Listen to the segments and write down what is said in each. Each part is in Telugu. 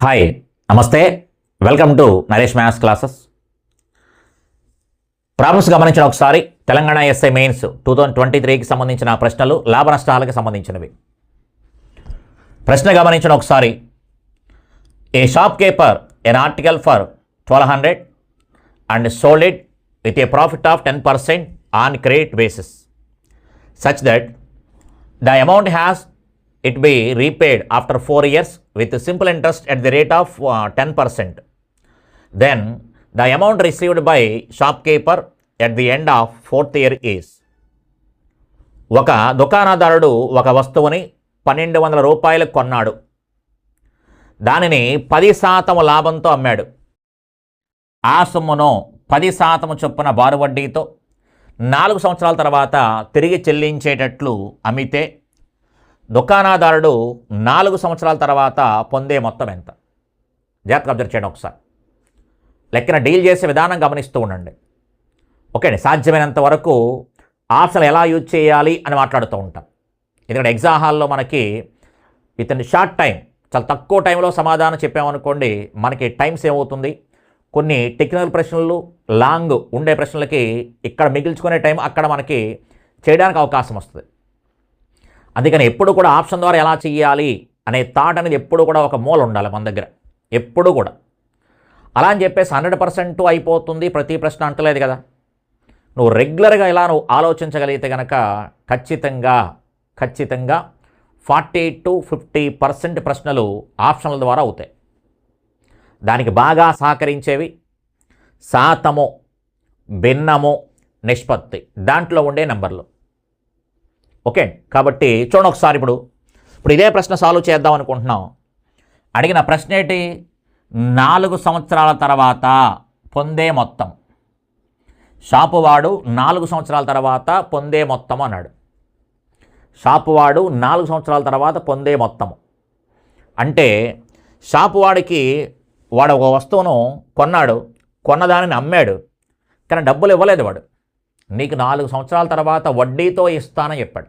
హాయ్ నమస్తే welcome to Naresh maths classes. Problems గమనించిన ఒకసారి తెలంగాణ ఎస్ఐ మెయిన్స్ 2023కి సంబంధించిన ప్రశ్నలు లాభ నష్టాలకు సంబంధించినవి. ప్రశ్న గమనించిన ఒకసారి, a shopkeeper an article for 1200 and sold it with a profit of 10% on credit basis such that the amount has it be repaid after 4 years with simple interest at the rate of 10%. Then the amount received by shopkeeper at the end of 4th year is. ఒక దుకాణదారుడు ఒక వస్తువుని 1200 రూపాయలకు కొన్నాడు. దానిని 10% లాభంతో అమ్మాడు. ఆ సొమ్మును 10% చొప్పున బారు వడ్డీతో 4 సంవత్సరాల తర్వాత తిరిగి చెల్లించేటట్లు అమ్మితే దుకాణదారుడు 4 సంవత్సరాల తర్వాత పొందే మొత్తం ఎంత? జాగ్రత్తగా అబ్జర్వ్ చేయండి ఒకసారి. లెక్కన డీల్ చేసే విధానం గమనిస్తూ ఉండండి. ఓకే అండి, సాధ్యమైనంత వరకు ఆప్షన్ ఎలా యూజ్ చేయాలి అని మాట్లాడుతూ ఉంటాం. ఎందుకంటే ఎగ్జామ్ హాల్లో మనకి విత్ ఇన్ షార్ట్ టైం, చాలా తక్కువ టైంలో సమాధానం చెప్పామనుకోండి, మనకి టైం సేవ్ అవుతుంది. కొన్ని టెక్నికల్ ప్రశ్నలు లాంగ్ ఉండే ప్రశ్నలకి ఇక్కడ మిగిల్చుకునే టైం అక్కడ మనకి చేయడానికి అవకాశం వస్తుంది. అందుకని ఎప్పుడు కూడా ఆప్షన్ ద్వారా ఎలా చేయాలి అనే థాట్ అనేది ఎప్పుడు కూడా ఒక మూల ఉండాలి మన దగ్గర, ఎప్పుడు కూడా. అలా అని చెప్పేసి 100% అయిపోతుంది ప్రతి ప్రశ్న అంటలేదు కదా. నువ్వు రెగ్యులర్గా ఇలా నువ్వు ఆలోచించగలిగితే కనుక ఖచ్చితంగా 40 to 50% ప్రశ్నలు ఆప్షన్ల ద్వారా అవుతాయి. దానికి బాగా సహకరించేవి శాతము, భిన్నము, నిష్పత్తి, దాంట్లో ఉండే నెంబర్లు. ఓకే, కాబట్టి చూడండి ఒకసారి. ఇప్పుడు ఇదే ప్రశ్న సాల్వ్ చేద్దాం అనుకుంటున్నాం. అడిగిన ప్రశ్న ఏంటి? 4 సంవత్సరాల తర్వాత పొందే మొత్తం. షాపువాడు 4 సంవత్సరాల తర్వాత పొందే మొత్తం అన్నాడు. షాపువాడు 4 సంవత్సరాల తర్వాత పొందే మొత్తం అంటే షాపువాడికి వాడు ఒక వస్తువును కొన్నాడు, కొన్నదానిని అమ్మాడు, కానీ డబ్బులు ఇవ్వలేదు. వాడు నీకు 4 సంవత్సరాల తర్వాత వడ్డీతో ఇస్తానని చెప్పాడు.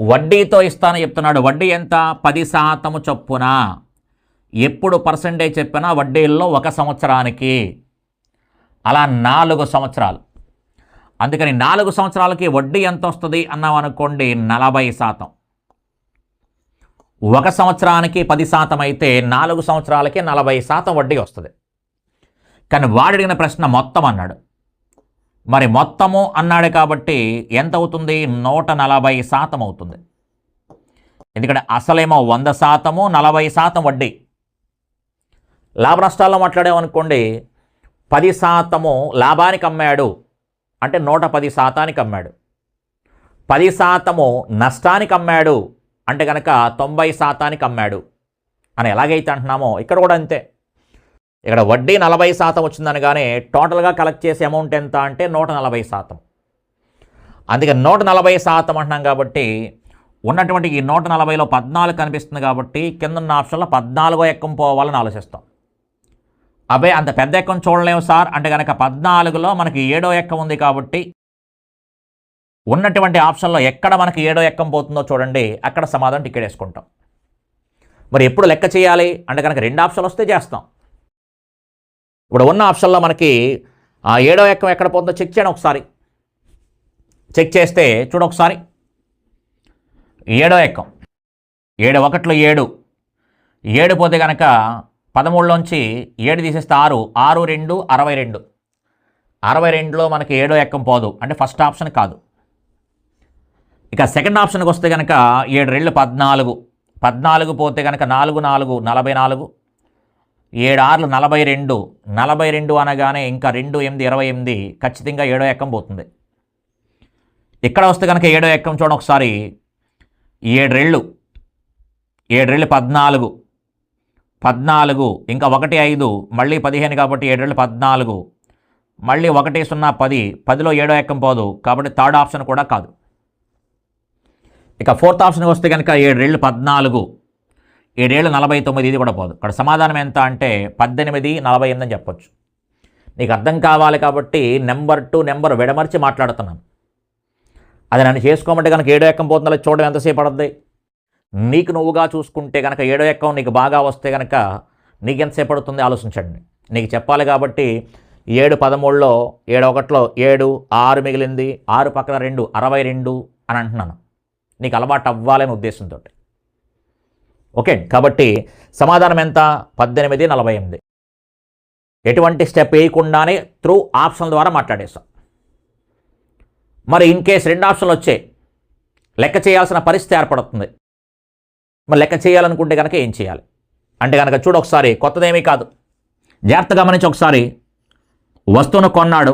వడ్డీతో ఇస్తానని చెప్తున్నాడు. వడ్డీ ఎంత? 10% చొప్పున. ఎప్పుడు పర్సంటేజ్ చెప్పినా వడ్డీల్లో 1 సంవత్సరానికి, అలా 4 సంవత్సరాలు. అందుకని 4 సంవత్సరాలకి వడ్డీ ఎంత వస్తుంది అన్నాం అనుకోండి, 40%. 1 సంవత్సరానికి 10% అయితే 4 సంవత్సరాలకి 40% వడ్డీ వస్తుంది. కానీ వాడిన ప్రశ్న మొత్తం అన్నాడు. మరి మొత్తము అన్నాడు కాబట్టి ఎంత అవుతుంది? 140% అవుతుంది. ఎందుకంటే అసలేమో 100%, 40% వడ్డీ. లాభ నష్టాల్లో మాట్లాడామనుకోండి, 10% లాభానికి అమ్మాడు అంటే 110%కి అమ్మాడు. 10% నష్టానికి అమ్మాడు అంటే కనుక 90%కి అమ్మాడు అని ఎలాగైతే అంటున్నామో ఇక్కడ కూడా అంతే. ఇక్కడ వడ్డీ 40% వచ్చిందనగానే టోటల్గా కలెక్ట్ చేసే అమౌంట్ ఎంత అంటే 140%. అందుకే 140% అంటున్నాం కాబట్టి ఉన్నటువంటి ఈ 140లో 14 కనిపిస్తుంది కాబట్టి కింద ఉన్న ఆప్షన్లో 14వ ఎక్కం పోవాలని ఆలోచిస్తాం. అబ్బే అంత పెద్ద ఎక్కం చూడలేము సార్ అంటే కనుక 14లో మనకి 7వ ఎక్కం ఉంది కాబట్టి ఉన్నటువంటి ఆప్షన్లో ఎక్కడ మనకి 7వ ఎక్కం పోతుందో చూడండి, అక్కడ సమాధానం టికెట్ వేసుకుంటాం. మరి ఎప్పుడు లెక్క చేయాలి అంటే కనుక 2 ఆప్షన్లు వస్తే చేస్తాం. ఇప్పుడు ఉన్న ఆప్షన్లో మనకి 7వ ఎక్కం ఎక్కడ పోతుందో చెక్ చేయండి ఒకసారి. చెక్ చేస్తే చూడ ఒకసారి, 7వ ఎక్కం 7 1లో 7, 7 పోతే కనుక 13లోంచి 7 తీసేస్తే 6, 6 2 62. 62లో మనకి 7వ ఎక్కం పోదు అంటే ఫస్ట్ ఆప్షన్ కాదు. ఇక సెకండ్ ఆప్షన్కి వస్తే కనుక 7 2 14, 14 పోతే కనుక 4 4 44, 7 6 42, 42 అనగానే ఇంకా 2 8 28, ఖచ్చితంగా 7వ ఎక్కం పోతుంది. ఇక్కడ వస్తే కనుక 7వ ఎక్కం చూడండి ఒకసారి, 7 2 14, 14 ఇంకా 1 5 మళ్ళీ 15 కాబట్టి 7 2 14, మళ్ళీ 1 0 10, 10లో 7వ ఎక్కం పోదు కాబట్టి థర్డ్ ఆప్షన్ కూడా కాదు. ఇక ఫోర్త్ ఆప్షన్కి వస్తే కనుక 7 2 14, 7 49, ఇది కూడా పోదు. ఇక్కడ సమాధానం ఎంత అంటే 18 48 అని చెప్పొచ్చు. నీకు అర్థం కావాలి కాబట్టి నెంబర్ టు నెంబర్ విడమర్చి మాట్లాడుతున్నాను. అది నన్ను చేసుకోమంటే కనుక 7వ ఎక్కం పోతుందో చూడడం ఎంతసేపు పడుతుంది? నీకు నువ్వుగా చూసుకుంటే కనుక 7వ ఎక్కం నీకు బాగా వస్తే కనుక నీకు ఎంతసేపు పడుతుంది ఆలోచించండి. నీకు చెప్పాలి కాబట్టి 7 13లో 7 1లో 7 6 మిగిలింది, 6 పక్కన 2 62 అని అంటున్నాను. నీకు అలవాటు అవ్వాలనే ఉద్దేశంతో. ఓకే, కాబట్టి సమాధానం ఎంత? 1848. ఎటువంటి స్టెప్ వేయకుండానే త్రూ ఆప్షన్ ద్వారా మాట్లాడేస్తాం. మరి ఇన్ కేస్ 2 ఆప్షన్లు వచ్చాయి, లెక్క చేయాల్సిన పరిస్థితి ఏర్పడుతుంది. మరి లెక్క చేయాలనుకుంటే కనుక ఏం చేయాలి అంటే కనుక చూడు ఒకసారి, కొత్తదేమీ కాదు, జాగ్రత్తగా గమనించి ఒకసారి. వస్తువును కొన్నాడు,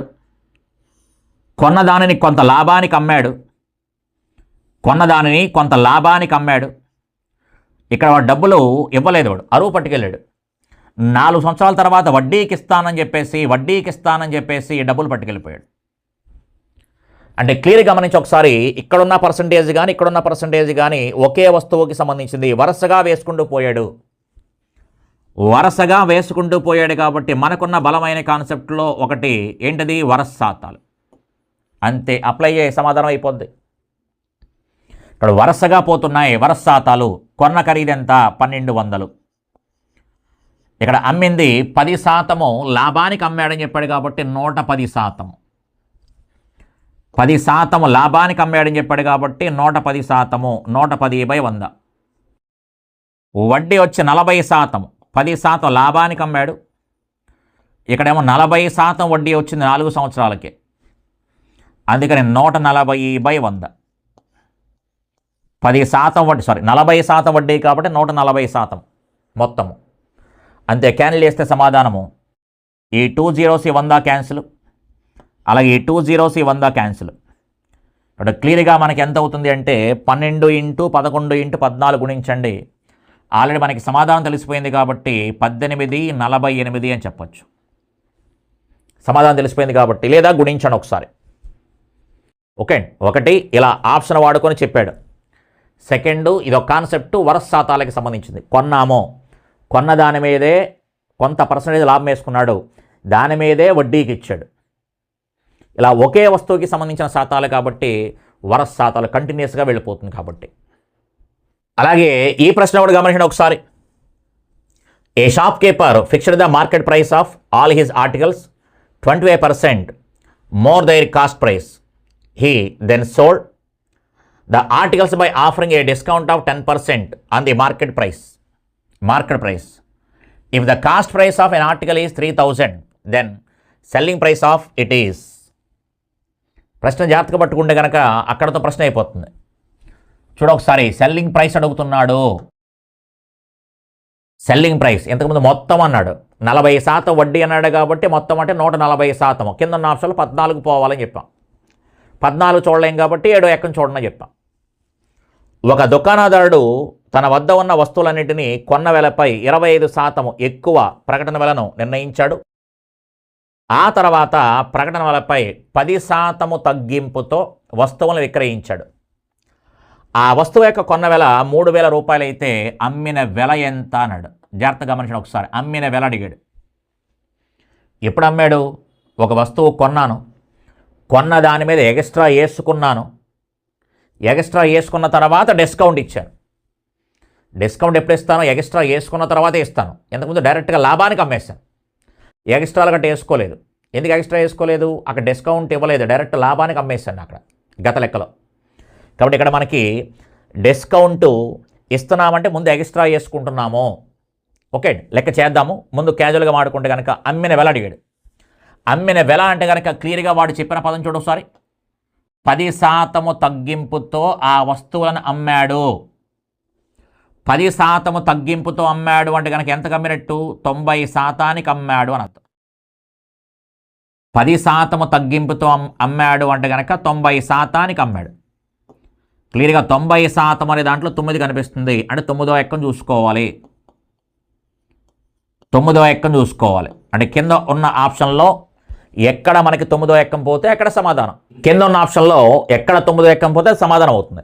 కొన్న దానిని కొంత లాభానికి అమ్మాడు. ఇక్కడ వాడు డబ్బులు ఇవ్వలేదు, వాడు అరువు పట్టుకెళ్ళాడు. 4 సంవత్సరాల తర్వాత వడ్డీకి ఇస్తానని చెప్పేసి డబ్బులు పట్టుకెళ్ళిపోయాడు. అంటే క్లియర్ గమనించి ఒకసారి, ఇక్కడున్న పర్సంటేజ్ కానీ ఒకే వస్తువుకి సంబంధించింది. వరుసగా వేసుకుంటూ పోయాడు కాబట్టి మనకున్న బలమైన కాన్సెప్ట్లో ఒకటి ఏంటిది? వరస శాతాలు. అంతే, అప్లై చేయ సమాధానం అయిపోద్ది. ఇక్కడ వరుసగా పోతున్నాయి వరస శాతాలు. కొన్న ఖరీదు ఎంత? 1200. ఇక్కడ అమ్మింది 10% లాభానికి అమ్మాడని చెప్పాడు కాబట్టి 110%. 10% లాభానికి అమ్మాడని చెప్పాడు కాబట్టి 110%, 110/100. వడ్డీ వచ్చి 40%, 10% లాభానికి అమ్మాడు. ఇక్కడేమో 40% వడ్డీ వచ్చింది 4 సంవత్సరాలకి, అందుకని 140/100. 40% వడ్డీ కాబట్టి 140% మొత్తము. అంతే, క్యాన్సిల్ చేస్తే సమాధానము ఈ 2 zeros 100 క్యాన్సిల్, అలాగే ఈ 2 zeros 100 క్యాన్సిల్. ఇక్కడ క్లియర్గా మనకి ఎంత అవుతుంది అంటే 12 × 11 × 14 గుణించండి. ఆల్రెడీ మనకి సమాధానం తెలిసిపోయింది కాబట్టి 1848 అని చెప్పొచ్చు. సమాధానం తెలిసిపోయింది కాబట్టి, లేదా గుణించండి ఒకసారి. ఓకే, ఒకటి ఇలా ఆప్షన్ వాడుకొని చెప్పాడు. సెకండ్, ఇదొక కాన్సెప్ట్ వరస శాతాలకి సంబంధించింది. కొన్న దాని మీదే కొంత పర్సంటేజ్ లాభం వేసుకున్నాడు, దాని మీదే వడ్డీకి ఇచ్చాడు. ఇలా ఒకే వస్తువుకి సంబంధించిన శాతాలు కాబట్టి వరస శాతాలు కంటిన్యూస్గా వెళ్ళిపోతుంది కాబట్టి. అలాగే ఈ ప్రశ్న కూడా గమనించండి ఒకసారి. A shopkeeper fixed the market price of all his articles 25% more their cost price. He then sold the articles by offering a discount of 10% on the market price. If the cost price of an article is 3000, then selling price of it is. ప్రశ్న జాగ్రత్తగా పట్టుకుంటే కనుక అక్కడతో ప్రశ్న అయిపోతుంది. చూడొకసారి, సెల్లింగ్ ప్రైస్ అడుగుతున్నాడు. సెల్లింగ్ ప్రైస్ ఇంతకుముందు మొత్తం అన్నాడు, 40% వడ్డీ అన్నాడు కాబట్టి మొత్తం అంటే 140%. కింద ఉన్న ఆప్షన్లో 14 పోవాలని చెప్పాం. 14 చూడలేం కాబట్టి 7 ఎక్కం చూడని చెప్పాం. ఒక దుకాణదారుడు తన వద్ద ఉన్న వస్తువులన్నింటినీ కొన్న వెలపై 25% ఎక్కువ ప్రకటన వెలను నిర్ణయించాడు. ఆ తర్వాత ప్రకటన వెలపై 10% తగ్గింపుతో వస్తువులను విక్రయించాడు. ఆ వస్తువు యొక్క కొన్న వెల 3000 రూపాయలు అయితే అమ్మిన వెల ఎంత అన్నాడు. జాగ్రత్తగా గమనించండి ఒకసారి. అమ్మిన వెల అడిగాడు. ఎప్పుడు అమ్మాడు? ఒక వస్తువు కొన్న దాని మీద ఎక్స్ట్రా వేసుకున్న తర్వాత డిస్కౌంట్ ఇచ్చాను. డిస్కౌంట్ ఎప్పుడు ఇస్తాను? ఎక్స్ట్రా వేసుకున్న తర్వాతే ఇస్తాను. ఇంతకుముందు డైరెక్ట్గా లాభానికి అమ్మేస్తాను. ఎక్స్ట్రాలు గట్రా వేసుకోలేదు. ఎందుకు ఎక్స్ట్రా వేసుకోలేదు? అక్కడ డిస్కౌంట్ ఇవ్వలేదు, డైరెక్ట్ లాభానికి అమ్మేస్తాను అక్కడ గత లెక్కలో. కాబట్టి ఇక్కడ మనకి డిస్కౌంట్ ఇస్తున్నామంటే ముందు ఎక్స్ట్రా వేసుకుంటున్నాము. ఓకే, లెక్క చేద్దాము. ముందు క్యాజువల్గా మాడుకుంటే కనుక అమ్మిన వెల అడిగాడు. అమ్మిన వెల అంటే కనుక క్లియర్గా వాడు చెప్పిన పదం చూడు ఒకసారి. 10% తగ్గింపుతో ఆ వస్తువులను అమ్మాడు. 10% తగ్గింపుతో అమ్మాడు అంటే కనుక ఎంతకు అమ్మినట్టు? 90%కి అమ్మాడు అని అర్థం. 10% తగ్గింపుతో అమ్మాడు అంటే కనుక 90%కి అమ్మాడు. క్లియర్గా 90% అనే దాంట్లో 9 కనిపిస్తుంది అంటే 9వ ఎక్కం చూసుకోవాలి. 9వ ఎక్కం చూసుకోవాలి అంటే కింద ఉన్న ఆప్షన్లో ఎక్కడ మనకి 9వ ఎక్కం పోతే అక్కడ సమాధానం. కింద ఉన్న ఆప్షన్లో ఎక్కడ 9వ ఎక్కం పోతే సమాధానం అవుతుంది.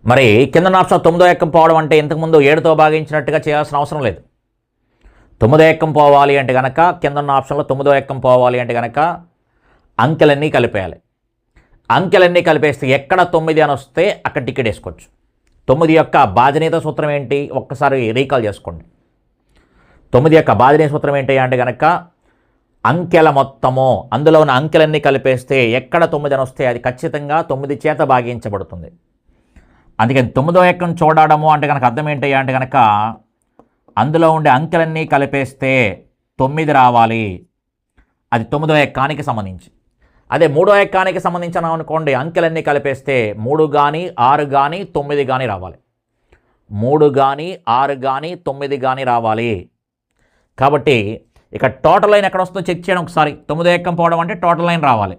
మరి కింద ఉన్న ఆప్షన్ 9వ ఎక్కం పోవడం అంటే ఇంతకుముందు 7తో భాగించినట్టుగా చేయాల్సిన అవసరం లేదు. 9వ ఎక్కం పోవాలి అంటే కనుక కింద ఉన్న ఆప్షన్లో 9వ ఎక్కం పోవాలి అంటే కనుక అంకెలన్నీ కలిపేయాలి. అంకెలన్నీ కలిపేస్తే ఎక్కడ 9 అని వస్తే అక్కడ టికెట్ వేసుకోవచ్చు. 9 యొక్క బాధ్యత సూత్రం ఏంటి ఒక్కసారి రీకాల్ చేసుకోండి. 9 యొక్క బాధ్యత సూత్రం ఏంటి అంటే కనుక అంకెల మొత్తము, అందులో ఉన్న అంకెలన్నీ కలిపేస్తే ఎక్కడ 9 అని వస్తే అది ఖచ్చితంగా 9 చేత భాగించబడుతుంది. అందుకని 9వ ఎక్కను చూడడము అంటే కనుక అర్థం ఏంటి అంటే కనుక అందులో ఉండే అంకెలన్నీ కలిపేస్తే 9 రావాలి. అది 9వ ఎక్కానికి సంబంధించి. అదే 3వ ఎక్కానికి సంబంధించిన అనుకోండి, అంకెలన్నీ కలిపేస్తే 3 కానీ 6 కానీ 9 కానీ రావాలి. 3 కానీ 6 కానీ 9 కానీ రావాలి. కాబట్టి ఇక టోటల్ లైన్ ఎక్కడ వస్తుందో చెక్ చేయడం ఒకసారి. 9వ ఎక్కం పోవడం అంటే టోటల్ లైన్ రావాలి.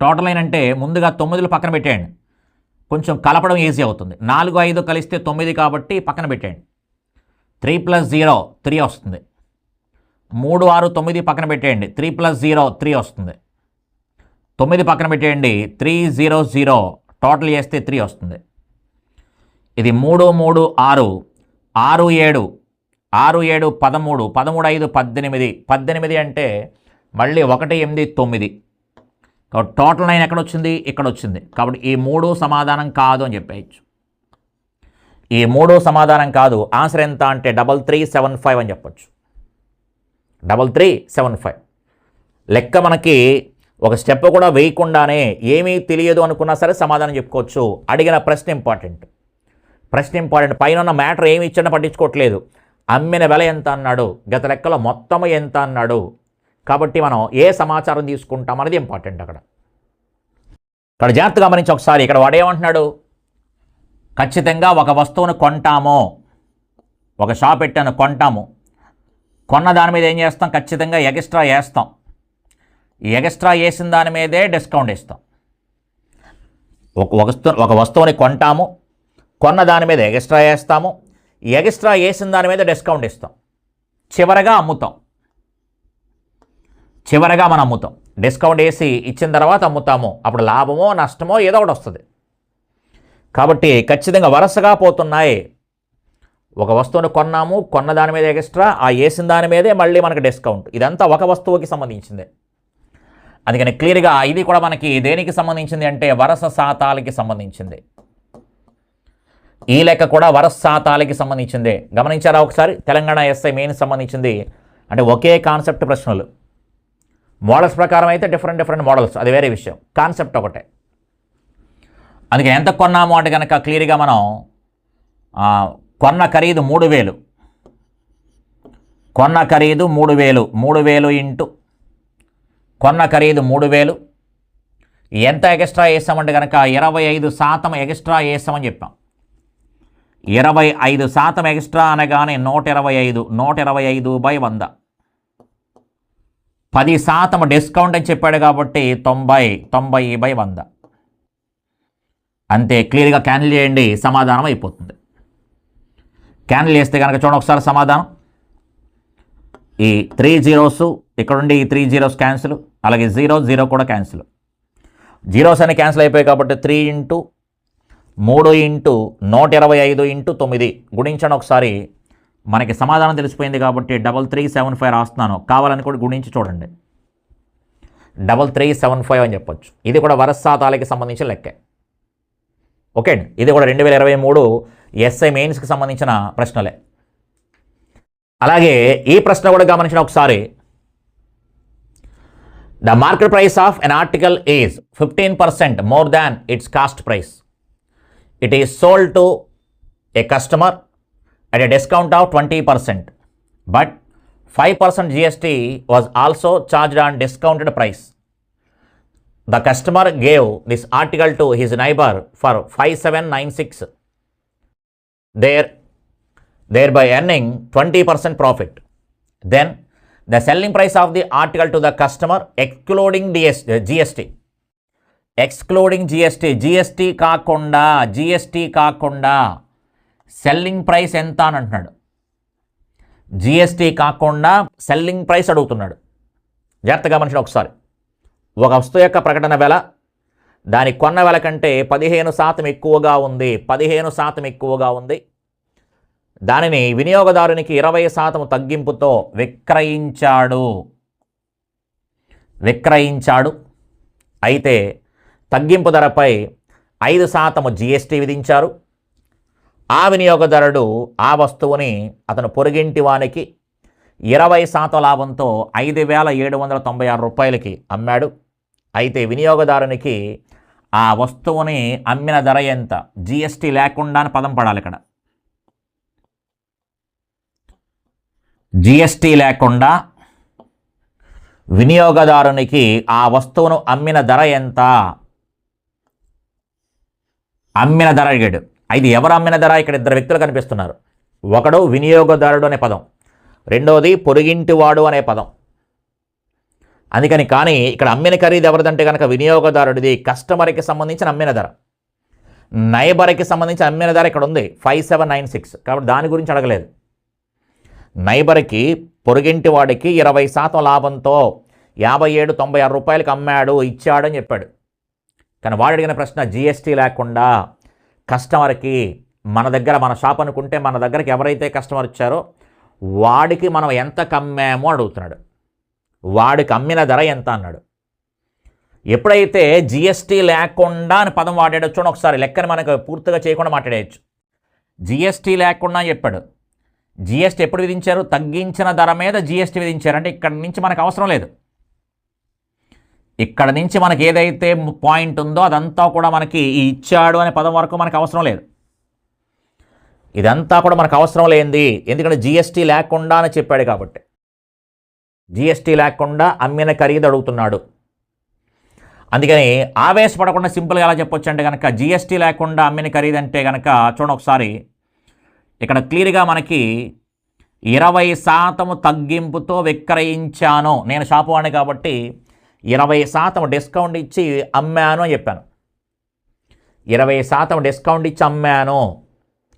టోటల్ లైన్ అంటే ముందుగా 9లు పక్కన పెట్టేయండి, కొంచెం కలపడం ఈజీ అవుతుంది. 4, 5 కలిస్తే 9 కాబట్టి పక్కన పెట్టేయండి. 3 + 0 3 వస్తుంది. 3, 6, 9 పక్కన పెట్టేయండి. 3 + 0 3 వస్తుంది. 9 పక్కన పెట్టేయండి. 3, 0, 0 టోటల్ చేస్తే 3 వస్తుంది. ఇది 3, 3, 6, 6, 7, 6, 7, 13, 13, 5, 18, 18 అంటే మళ్ళీ 1, 8, 9. కాబట్టి టోటల్ 9 ఎక్కడ వచ్చింది? ఇక్కడ వచ్చింది. కాబట్టి ఈ 3 సమాధానం కాదు అని చెప్పేయచ్చు. ఈ 3 సమాధానం కాదు. ఆన్సర్ ఎంత అంటే 3375 అని చెప్పొచ్చు. 3375. లెక్క మనకి ఒక స్టెప్ కూడా వేయకుండానే ఏమీ తెలియదు అనుకున్నా సరే సమాధానం చెప్పుకోవచ్చు. అడిగిన ప్రశ్న ఇంపార్టెంట్. పైన ఉన్న మ్యాటర్ ఏమి ఇచ్చినా పట్టించుకోవట్లేదు. అమ్మిన వెల ఎంత అన్నాడు, గత లెక్కలో మొత్తము ఎంత అన్నాడు. కాబట్టి మనం ఏ సమాచారం తీసుకుంటాం అనేది ఇంపార్టెంట్. అక్కడ జాగ్రత్తగా గమనించి ఒకసారి. ఇక్కడ వాడేమంటున్నాడు? ఖచ్చితంగా ఒక వస్తువును కొంటాము, ఒక షాప్ పెట్టాను కొంటాము. కొన్న దాని మీద ఏం చేస్తాం? ఖచ్చితంగా ఎక్స్ట్రా వేస్తాం. ఎక్స్ట్రా వేసిన దాని మీదే డిస్కౌంట్ ఇస్తాం. ఒక వస్తువుని కొంటాము, కొన్న దాని మీద ఎక్స్ట్రా వేస్తాము, ఎక్స్ట్రా వేసిన దాని మీద డిస్కౌంట్ ఇస్తాం. చివరగా మనం అమ్ముతాం. డిస్కౌంట్ వేసి ఇచ్చిన తర్వాత అమ్ముతాము. అప్పుడు లాభమో నష్టమో ఏదో ఒకటి వస్తుంది. కాబట్టి ఖచ్చితంగా వరుసగా పోతున్నాయి. ఒక వస్తువును కొన్నాము, కొన్న దాని మీద ఎక్స్ట్రా, ఆ వేసిన దాని మీదే మళ్ళీ మనకు డిస్కౌంట్. ఇదంతా ఒక వస్తువుకి సంబంధించిందే. అందుకని క్లియర్గా ఇది కూడా మనకి దేనికి సంబంధించింది అంటే వరుస శాతాలకి సంబంధించింది. ఈ లెక్క కూడా వరుస శాతాలకి సంబంధించిందే. గమనించారా ఒకసారి? తెలంగాణ ఎస్ఐ మెయిన్ సంబంధించింది. అంటే ఒకే కాన్సెప్ట్ ప్రశ్నలు. మోడల్స్ ప్రకారం అయితే డిఫరెంట్ మోడల్స్, అది వేరే విషయం. కాన్సెప్ట్ ఒకటే. అందుకే ఎంత కొన్నాము అంటే కనుక క్లియర్గా మనం కొన్న ఖరీదు 3000. కొన్న ఖరీదు 3000. 3000 ఇంటూ కొన్న ఖరీదు 3000. ఎంత ఎక్స్ట్రా వేసామంటే కనుక 25% ఎక్స్ట్రా వేసామని చెప్పాం. 25% ఎక్స్ట్రా అనగానే 125. 125/100. 10% డిస్కౌంట్ అని చెప్పాడు కాబట్టి 90/100. అంతే. క్లియర్గా క్యాన్సిల్ చేయండి, సమాధానం అయిపోతుంది. క్యాన్సిల్ చేస్తే కనుక చూడండి ఒకసారి సమాధానం. ఈ 3 zeros ఇక్కడ ఉండి ఈ 3 zeros క్యాన్సిల్, అలాగే 0 కూడా క్యాన్సిల్. జీరోస్ అని క్యాన్సిల్ అయిపోయాయి కాబట్టి 3 × 3 × 125 × 9 గుణించండి ఒకసారి. మనకి సమాధానం తెలిసిపోయింది కాబట్టి 3375 రాస్తున్నాను. కావాలని కూడా గుణించి చూడండి. 3375 అని చెప్పొచ్చు. ఇది కూడా వరుస శాతాలకి సంబంధించిన లెక్కే. ఓకే అండి. ఇది కూడా 2023 ఎస్ఐ మెయిన్స్కి సంబంధించిన ప్రశ్నలే. అలాగే ఈ ప్రశ్న కూడా గమనించిన ఒకసారి. The market price of N article is 15% more than it's cost price. It is sold to A customer at a discount of 20%, but 5% GST was also charged on discounted price. The customer gave this article to his neighbor for 5796, thereby earning 20% profit. Then the selling price of the article to the customer excluding GST. Excluding GST కాకుండా సెల్లింగ్ ప్రైస్ ఎంత అని అంటున్నాడు. జిఎస్టీ కాకుండా సెల్లింగ్ ప్రైస్ అడుగుతున్నాడు. జాగ్రత్తగా మనిషి ఒకసారి. ఒక వస్తువు యొక్క ప్రకటన వెల దాని కొన్న వెల కంటే 15% ఎక్కువగా ఉంది. 15% ఎక్కువగా ఉంది. దానిని వినియోగదారునికి 20% తగ్గింపుతో విక్రయించాడు. అయితే తగ్గింపు ధరపై 5% జిఎస్టీ విధించారు. ఆ వినియోగదారుడు ఆ వస్తువుని అతను పొరుగింటి వానికి 20% లాభంతో 5,796 రూపాయలకి అమ్మాడు. అయితే వినియోగదారునికి ఆ వస్తువుని అమ్మిన ధర ఎంత? జిఎస్టీ లేకుండా అని పదం పడాలి ఇక్కడ. జిఎస్టీ లేకుండా వినియోగదారునికి ఆ వస్తువును అమ్మిన ధర ఎంత? అమ్మిన ధర అడిగాడు. అయితే ఎవరు అమ్మిన ధర? ఇక్కడ ఇద్దరు వ్యక్తులు కనిపిస్తున్నారు. ఒకడు వినియోగదారుడు అనే పదం, రెండోది పొరుగింటివాడు అనే పదం. అందుకని కానీ ఇక్కడ అమ్మిన ఖరీదు ఎవరిదంటే కనుక వినియోగదారుడిది. కస్టమర్కి సంబంధించిన అమ్మిన ధర, నైబర్కి సంబంధించిన అమ్మిన ధర ఇక్కడ ఉంది 5796. కాబట్టి దాని గురించి అడగలేదు. నైబర్కి పొరుగింటి వాడికి 20% లాభంతో 5796 రూపాయలకి అమ్మాడు, ఇచ్చాడు అని చెప్పాడు. కానీ వాడు అడిగిన ప్రశ్న జిఎస్టీ లేకుండా కస్టమర్కి మన దగ్గర, మన షాప్ అనుకుంటే మన దగ్గరికి ఎవరైతే కస్టమర్ ఇచ్చారో వాడికి మనం ఎంత కమ్మామో అడుగుతున్నాడు. వాడికి అమ్మిన ధర ఎంత అన్నాడు. ఎప్పుడైతే జిఎస్టీ లేకుండా అని పదం వాడాడో చూడండి ఒకసారి. లెక్కని మనకు పూర్తిగా చేయకుండా మాట్లాడేయచ్చు. జిఎస్టీ లేకుండా అని చెప్పాడు. జిఎస్టీ ఎప్పుడు విధించారు? తగ్గించిన ధర మీద జిఎస్టీ విధించారు. అంటే ఇక్కడ నుంచి మనకు అవసరం లేదు. ఇక్కడ నుంచి మనకి ఏదైతే పాయింట్ ఉందో అదంతా కూడా మనకి ఈ ఇచ్చాడు అనే పదం వరకు మనకు అవసరం లేదు. ఇదంతా కూడా మనకు అవసరం లేనిది, ఎందుకంటే జిఎస్టీ లేకుండా అని చెప్పాడు కాబట్టి. జిఎస్టీ లేకుండా అమ్మిన ఖరీదు అడుగుతున్నాడు. అందుకని ఆవేశపడకుండా సింపుల్గా ఎలా చెప్పొచ్చు అంటే కనుక జిఎస్టీ లేకుండా అమ్మిన ఖరీదు అంటే కనుక చూడండి ఒకసారి. ఇక్కడ క్లియర్గా మనకి 20% తగ్గింపుతో విక్రయించాను. నేను షాపు వాడిని కాబట్టి 20% డిస్కౌంట్ ఇచ్చి అమ్మాను అని చెప్పాను. 20% డిస్కౌంట్ ఇచ్చి అమ్మాను.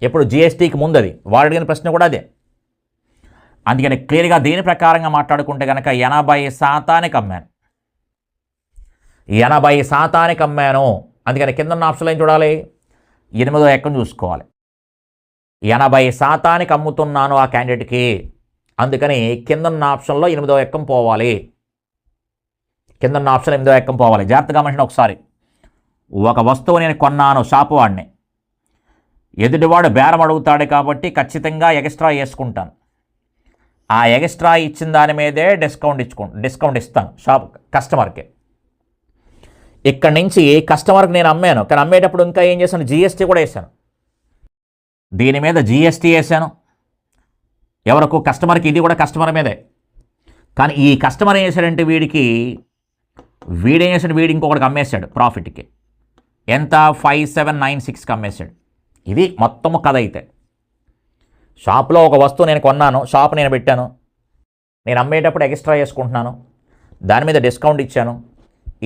ఎప్పుడు? జిఎస్టీకి ముందు. అది వాడు అడిగిన ప్రశ్న కూడా అదే. అందుకని క్లియర్గా దీని ప్రకారంగా మాట్లాడుకుంటే కనుక 80% అమ్మాను. 80% అమ్మాను. అందుకని కింద ఉన్న ఆప్షన్లో ఏం చూడాలి? 8వ ఎక్కం చూసుకోవాలి. 80% అమ్ముతున్నాను ఆ క్యాండిడేట్కి. అందుకని కింద ఉన్న ఆప్షన్లో 8వ ఎక్కం పోవాలి. కింద ఉన్న ఆప్షన్ 8వ ఎక్కం పోవాలి. జాగ్రత్తగా గమనించండి ఒకసారి. ఒక వస్తువు నేను కొన్నాను షాపు వాడిని. ఎదుటివాడు బేరం అడుగుతాడు కాబట్టి ఖచ్చితంగా ఎక్స్ట్రా వేసుకుంటాను. ఆ ఎక్స్ట్రా ఇచ్చిన దాని మీదే డిస్కౌంట్ ఇస్తాను షాప్ కస్టమర్కి. ఇక్కడి నుంచి కస్టమర్కి నేను అమ్మాను. కానీ అమ్మేటప్పుడు ఇంకా ఏం చేశాను? జిఎస్టీ కూడా వేసాను. దీని మీద జిఎస్టీ వేసాను. ఎవరికి? కస్టమర్కి. ఇది కూడా కస్టమర్ మీదే. కానీ ఈ కస్టమర్ ఏం చేశాడంటే వీడేం చేశాడు? వీడు ఇంకొకటికి అమ్మేశాడు ప్రాఫిట్కి. ఎంత? 5796కి అమ్మేశాడు. ఇది మొత్తము కథ. అయితే షాప్లో ఒక వస్తువు నేను కొన్నాను, షాప్ నేను పెట్టాను, నేను అమ్మేటప్పుడు ఎక్స్ట్రా వేసుకుంటున్నాను, దాని మీద డిస్కౌంట్ ఇచ్చాను.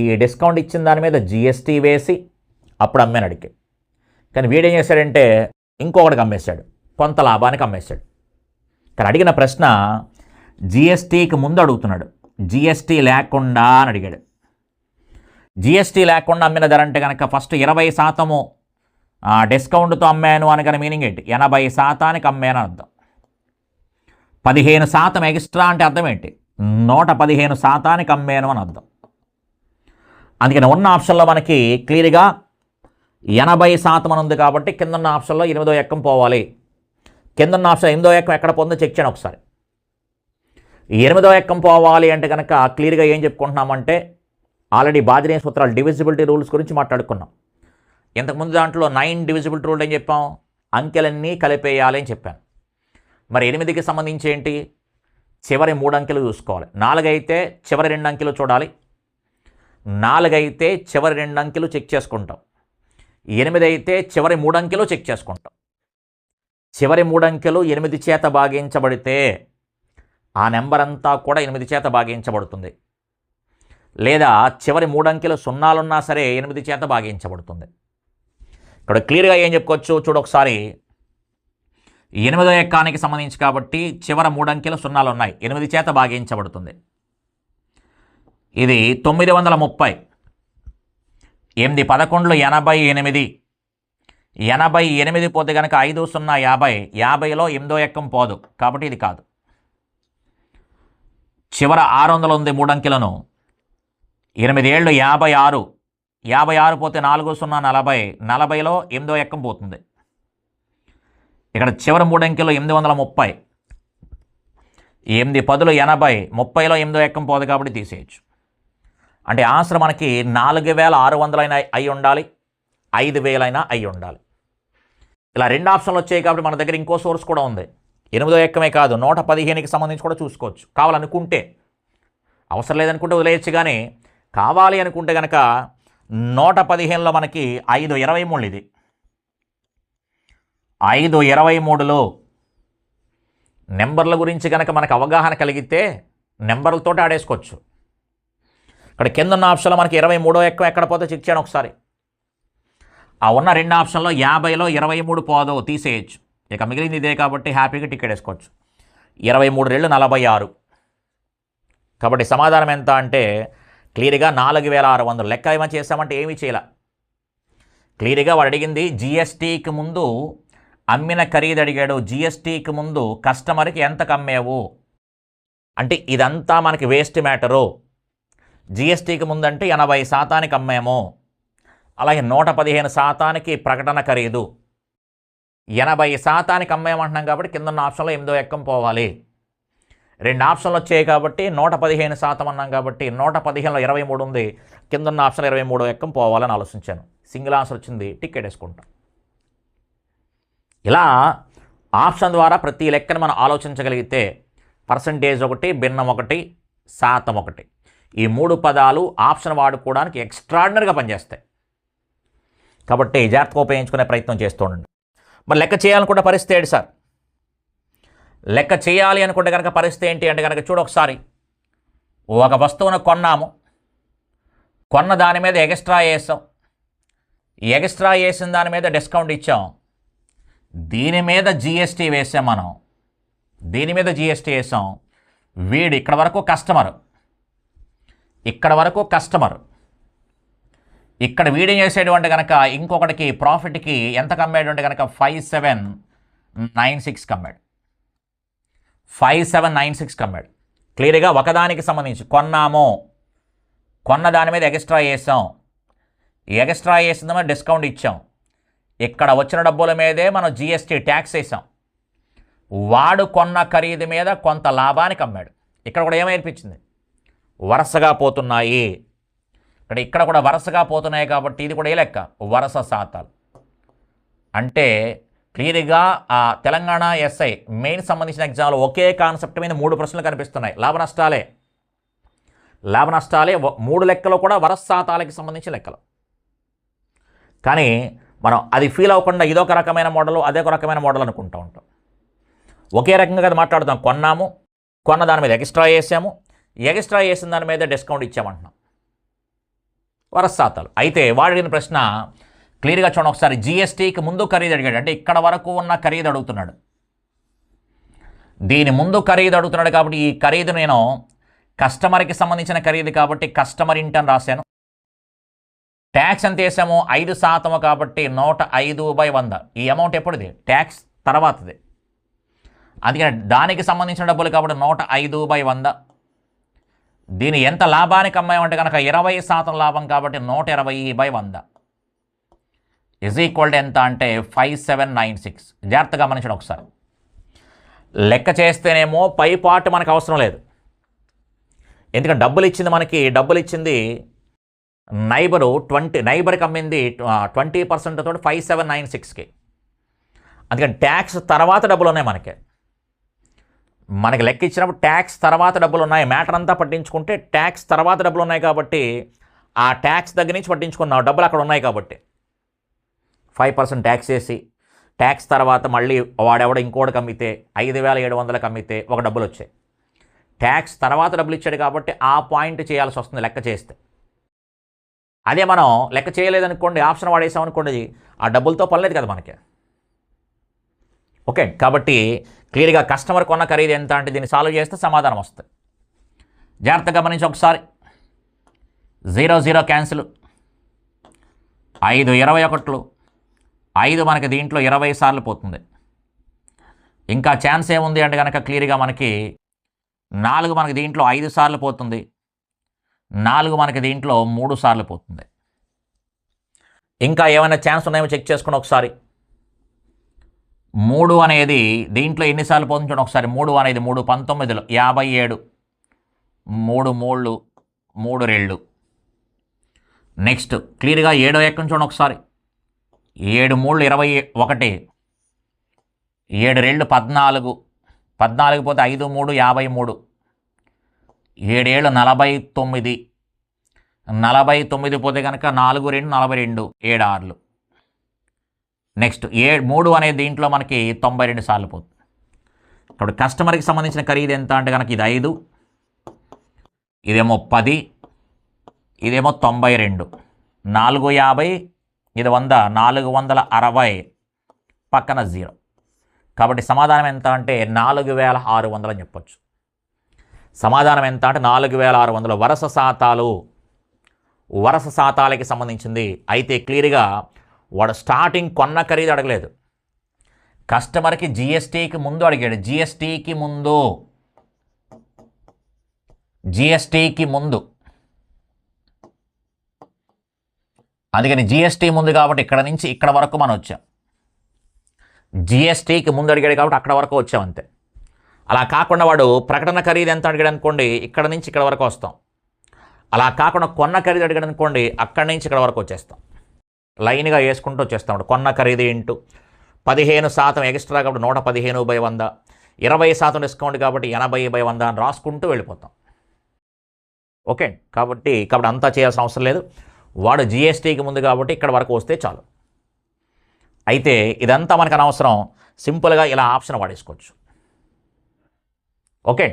ఈ డిస్కౌంట్ ఇచ్చిన దాని మీద జిఎస్టీ వేసి అప్పుడు అమ్మాను అడిగి. కానీ వీడేం చేశాడంటే ఇంకొకటికి అమ్మేశాడు, కొంత లాభానికి అమ్మేశాడు. కానీ అడిగిన ప్రశ్న జిఎస్టీకి ముందు అడుగుతున్నాడు, జిఎస్టీ లేకుండా అని అడిగాడు. జిఎస్టీ లేకుండా అమ్మిన ధర అంటే కనుక ఫస్ట్ 20% డిస్కౌంట్తో అమ్మాను అనగానే మీనింగ్ ఏంటి? 80%కి అమ్మాను అర్థం. 15% ఎక్స్ట్రా అంటే అర్థం ఏంటి? 115%కి అమ్మాను అని అర్థం. అందుకని ఉన్న ఆప్షన్లో మనకి క్లియర్గా 80% అని ఉంది కాబట్టి కింద ఉన్న ఆప్షన్లో 8వ ఎక్కం పోవాలి. కింద ఉన్న ఆప్షన్ 8వ ఎక్కం ఎక్కడ పోతుందో చెక్ చేయండి ఒకసారి. 8వ ఎక్కం పోవాలి అంటే కనుక క్లియర్గా ఏం చెప్పుకుంటున్నామంటే ఆల్రెడీ బాజనీయ సూత్రాలు డివిజిబిలిటీ రూల్స్ గురించి మాట్లాడుకున్నాం. ఇంతకుముందు దాంట్లో 9 డివిజిబిలిటీ రూల్ ఏం చెప్పాం? అంకెలన్నీ కలిపేయాలి అని చెప్పాను. మరి 8కి సంబంధించి ఏంటి? చివరి 3 అంకెలు చూసుకోవాలి. 4 అయితే చివరి 2 అంకెలు చూడాలి. 4 అయితే చివరి 2 అంకెలు చెక్ చేసుకుంటాం. 8 అయితే చివరి 3 అంకెలు చెక్ చేసుకుంటాం. చివరి 3 అంకెలు 8 చేత భాగించబడితే ఆ నెంబర్ అంతా కూడా 8 చేత భాగించబడుతుంది. లేదా చివరి 3 అంకెలు సున్నాలున్నా సరే 8 చేత భాగించబడుతుంది. ఇక్కడ క్లియర్గా ఏం చెప్పుకోవచ్చు చూడు ఒకసారి. 8వ ఎక్కానికి సంబంధించి కాబట్టి చివరి 3 అంకెలు సున్నాలు ఉన్నాయి, 8 చేత భాగించబడుతుంది. ఇది 930. 8 11 88. 88 పోతే కనుక 5 0 50. 50లో 8వ ఎక్కం పోదు కాబట్టి ఇది కాదు. చివర 600 ఉంది 3 అంకెలను. 8 ఏళ్ళు 56. 56 పోతే 4 0 40. 40లో 8వ ఎక్కం పోతుంది. ఇక్కడ చివరి 3 అంకెలు 830, 8 10లు 80, 30లో 8వ ఎక్కం పోదు కాబట్టి తీసేయచ్చు. అంటే ఆన్సర్ మనకి 4600 అయినా అయి ఉండాలి, 5000 అయినా అయి ఉండాలి. ఇలా 2 ఆప్షన్లు వచ్చాయి కాబట్టి మన దగ్గర ఇంకో సోర్స్ కూడా ఉంది. 8వ ఎక్కమే కాదు 115కి సంబంధించి కూడా చూసుకోవచ్చు కావాలనుకుంటే. అవసరం లేదనుకుంటే వదిలేయచ్చు, కానీ కావాలి అనుకుంటే కనుక 115లో మనకి 523 ఇది. 523లో నెంబర్ల గురించి కనుక మనకు అవగాహన కలిగితే నెంబర్లతో ఆడేసుకోవచ్చు. ఇక్కడ కింద ఉన్న ఆప్షన్లో మనకి 23వ ఎక్కం ఎక్కడ పోతే చెక్ చేయండి ఒకసారి. ఆ ఉన్న 2 ఆప్షన్లో 50లో 23 పోదో తీసేయచ్చు. ఇక మిగిలింది ఇదే కాబట్టి హ్యాపీగా టికెట్ వేసుకోవచ్చు. 23 రెళ్ళు 46. కాబట్టి సమాధానం ఎంత అంటే క్లియర్గా 4600. లెక్క ఏమైనా చేస్తామంటే ఏమీ చేయాల. క్లియర్గా వాడు అడిగింది జిఎస్టీకి ముందు అమ్మిన ఖరీదు అడిగాడు. జిఎస్టీకి ముందు కస్టమర్కి ఎంతకు అమ్మేవు అంటే ఇదంతా మనకి వేస్ట్ మ్యాటరు. జిఎస్టీకి ముందంటే 80% అమ్మాము. అలాగే 115% ప్రకటన ఖరీదు. 80% అమ్మేమంటున్నాం కాబట్టి కింద ఉన్న ఆప్షన్లో 8వ ఎక్కం పోవాలి. 2 ఆప్షన్లు వచ్చాయి కాబట్టి 115% అన్నాం కాబట్టి 115లో 23 ఉంది. కింద ఉన్న ఆప్షన్ 23వ ఎక్కం పోవాలని ఆలోచించాను. సింగిల్ ఆన్సర్ వచ్చింది, టికెట్ వేసుకుంటాం. ఇలా ఆప్షన్ ద్వారా ప్రతి లెక్కను మనం ఆలోచించగలిగితే పర్సంటేజ్ ఒకటి, భిన్నం ఒకటి, శాతం ఒకటి, ఈ 3 పదాలు ఆప్షన్ వాడుకోవడానికి ఎక్స్ట్రాడినరీగా పనిచేస్తాయి. కాబట్టి జాగ్రత్తగా ఉపయోగించుకునే ప్రయత్నం చేస్తూ ఉండండి. మరి లెక్క చేయాలనుకుంటే పరిస్థితి ఏంటి సార్? లెక్క చేయాలి అనుకుంటే కనుక పరిస్థితి ఏంటి అంటే కనుక చూడు ఒకసారి. ఒక వస్తువును కొన్నాము, కొన్న దాని మీద ఎక్స్ట్రా వేసాం, ఎక్స్ట్రా వేసిన దాని మీద డిస్కౌంట్ ఇచ్చాం, దీని మీద జిఎస్టీ వేసాం. మనం దీని మీద జిఎస్టీ వేసాం. వీడు ఇక్కడ వరకు కస్టమర్, ఇక్కడ వరకు కస్టమర్, ఇక్కడ వీడియో చేసేడు అంటే కనుక ఇంకొకటికి ప్రాఫిట్కి ఎంత కమ్మాడు అంటే కనుక 5796 కమ్మాడు. 5796 కమ్మాడు. క్లియర్గా ఒకదానికి సంబంధించి కొన్నాము, కొన్న దాని మీద ఎక్స్ట్రా వేసాం, ఎక్స్ట్రా వేసిందేమో డిస్కౌంట్ ఇచ్చాం, ఇక్కడ వచ్చిన డబ్బుల మీదే మనం జిఎస్టీ ట్యాక్స్ వేసాం. వాడు కొన్న ఖరీదు మీద కొంత లాభానికి అమ్మాడు. ఇక్కడ కూడా ఏమనిపించింది? వరుసగా పోతున్నాయి. ఇక్కడ కూడా వరుసగా పోతున్నాయి కాబట్టి ఇది కూడా ఏ లెక్క? వరుస శాతాలు. అంటే క్లియర్గా ఆ తెలంగాణ ఎస్ఐ మెయిన్ సంబంధించిన ఎగ్జామ్లో ఒకే కాన్సెప్ట్ మీద 3 ప్రశ్నలు కనిపిస్తున్నాయి. లాభ నష్టాలే 3 లెక్కలు కూడా వరుస శాతాలకి సంబంధించిన లెక్కలు. కానీ మనం అది ఫీల్ అవ్వకుండా ఇదొక రకమైన మోడల్, అదొక రకమైన మోడల్ అనుకుంటూ ఉంటాం. ఒకే రకంగా కదా మాట్లాడుతాం. కొన్నాము, కొన్న దాని మీద ఎక్స్ట్రా వేసాము, ఎక్స్ట్రా వేసిన దాని మీద డిస్కౌంట్ ఇచ్చామంటున్నాం. వరుస శాతాలు. అయితే వాడిన ప్రశ్న క్లియర్గా చూడండి ఒకసారి. జిఎస్టీకి ముందు ఖరీదు అడిగాడు, అంటే ఇక్కడ వరకు ఉన్న ఖరీదు అడుగుతున్నాడు. దీని ముందు ఖరీదు అడుగుతున్నాడు కాబట్టి ఈ ఖరీదు నేను కస్టమర్కి సంబంధించిన ఖరీదు కాబట్టి కస్టమర్ ఇంట్ అని రాశాను. ట్యాక్స్ ఎంత వేసాము? 5% కాబట్టి 105/100. ఈ అమౌంట్ ఎప్పుడుది? ట్యాక్స్ తర్వాతది. అందుకని దానికి సంబంధించిన డబ్బులు కాబట్టి 105/100. దీని ఎంత లాభానికి అమ్మాయంటే కనుక 20% లాభం కాబట్టి 120/100 ఈజ్ ఈక్వల్ టు ఎంత అంటే 5796. జాగ్రత్తగా గమనించండి ఒకసారి. లెక్క చేస్తేనేమో పై పార్ట్ మనకు అవసరం లేదు. ఎందుకంటే డబ్బులు ఇచ్చింది నైబర్కి అమ్మింది 20% తోటి 5796కి. అందుకని ట్యాక్స్ తర్వాత డబ్బులు ఉన్నాయి మనకి లెక్క ఇచ్చినప్పుడు ట్యాక్స్ తర్వాత డబ్బులు ఉన్నాయి. మ్యాటర్ అంతా పట్టించుకుంటే ట్యాక్స్ తర్వాత డబ్బులు ఉన్నాయి కాబట్టి ఆ ట్యాక్స్ దగ్గర నుంచి పట్టించుకున్నాం. డబ్బులు అక్కడ ఉన్నాయి కాబట్టి 5% ట్యాక్స్ వేసి ట్యాక్స్ తర్వాత మళ్ళీ వాడెవడ ఇంకోటికి అమ్మితే 5700కి అమ్మితే ఒక డబ్బులు వచ్చాయి. ట్యాక్స్ తర్వాత డబ్బులు ఇచ్చాడు కాబట్టి ఆ పాయింట్ చేయాల్సి వస్తుంది లెక్క చేస్తే. అదే మనం లెక్క చేయలేదనుకోండి, ఆప్షన్ వాడేసామనుకోండి, ఆ డబ్బులతో పర్లేదు కదా మనకి. ఓకే, కాబట్టి క్లియర్గా కస్టమర్ కొన్న ఖరీదు ఎంత అంటే దీన్ని సాల్వ్ చేస్తే సమాధానం వస్తుంది. జాగ్రత్తగా గమనించి ఒకసారి. 0 క్యాన్సిల్, 5 21, 5 మనకి దీంట్లో 20 సార్లు పోతుంది. ఇంకా ఛాన్స్ ఏముంది అంటే కనుక క్లియర్గా మనకి 4 మనకి దీంట్లో 5 సార్లు పోతుంది, 4 మనకి దీంట్లో 3 సార్లు పోతుంది. ఇంకా ఏమైనా ఛాన్స్ ఉన్నాయేమో చెక్ చేసుకోండి ఒకసారి. 3 అనేది దీంట్లో ఎన్నిసార్లు పోతుంది చూడండి ఒకసారి. 3 అనేది 3 19లో 57, 3 3 3 2. నెక్స్ట్ క్లియర్గా 7వ ఎక్కం చూడండి ఒకసారి. 7 3 21, 7 2 14, 14 పోతే 5 3 53, 7 7 49, 49 పోతే కనుక 4 2 42, 7 6. నెక్స్ట్ 3 అనేది దీంట్లో మనకి 92 సార్లు పోతుంది. కాబట్టి కస్టమర్కి సంబంధించిన ఖరీదు ఎంత అంటే కనుక ఇది 5, ఇదేమో 10, ఇదేమో 92, 450, ఇది 100, 460, పక్కన 0. కాబట్టి సమాధానం ఎంత అంటే 4600 అని చెప్పొచ్చు. సమాధానం ఎంత అంటే 4600 వరుస శాతాలకి సంబంధించింది. అయితే క్లియర్గా వాడు స్టార్టింగ్ కొన్న ఖరీదు అడగలేదు, కస్టమర్కి జిఎస్టీకి ముందు అడిగాడు. జిఎస్టీకి ముందు అందుకని జిఎస్టీ ముందు కాబట్టి ఇక్కడ నుంచి ఇక్కడ వరకు మనం వచ్చాం. జిఎస్టీకి ముందు అడిగాడు కాబట్టి అక్కడ వరకు వచ్చాం అంతే. అలా కాకుండా వాడు ప్రకటన ఖరీదు ఎంత అడిగాడు అనుకోండి, ఇక్కడ నుంచి ఇక్కడ వరకు వస్తాం. అలా కాకుండా కొన్న ఖరీదు అడిగాడు అనుకోండి, అక్కడి నుంచి ఇక్కడ వరకు వచ్చేస్తాం. లైన్గా వేసుకుంటూ వచ్చేస్తాం. కొన్న ఖరీదు ఇంటూ 15% ఎక్స్ట్రా కాబట్టి 115/100, 20% డిస్కౌంట్ కాబట్టి 80/100 అని రాసుకుంటూ వెళ్ళిపోతాం. ఓకే, కాబట్టి అంతా చేయాల్సిన అవసరం లేదు. వాడు జిఎస్టీకి ముందు కాబట్టి ఇక్కడ వరకు వస్తే చాలు. అయితే ఇదంతా మనకు అనవసరం, సింపుల్గా ఇలా ఆప్షన్ వాడేసుకోవచ్చు. ఓకే.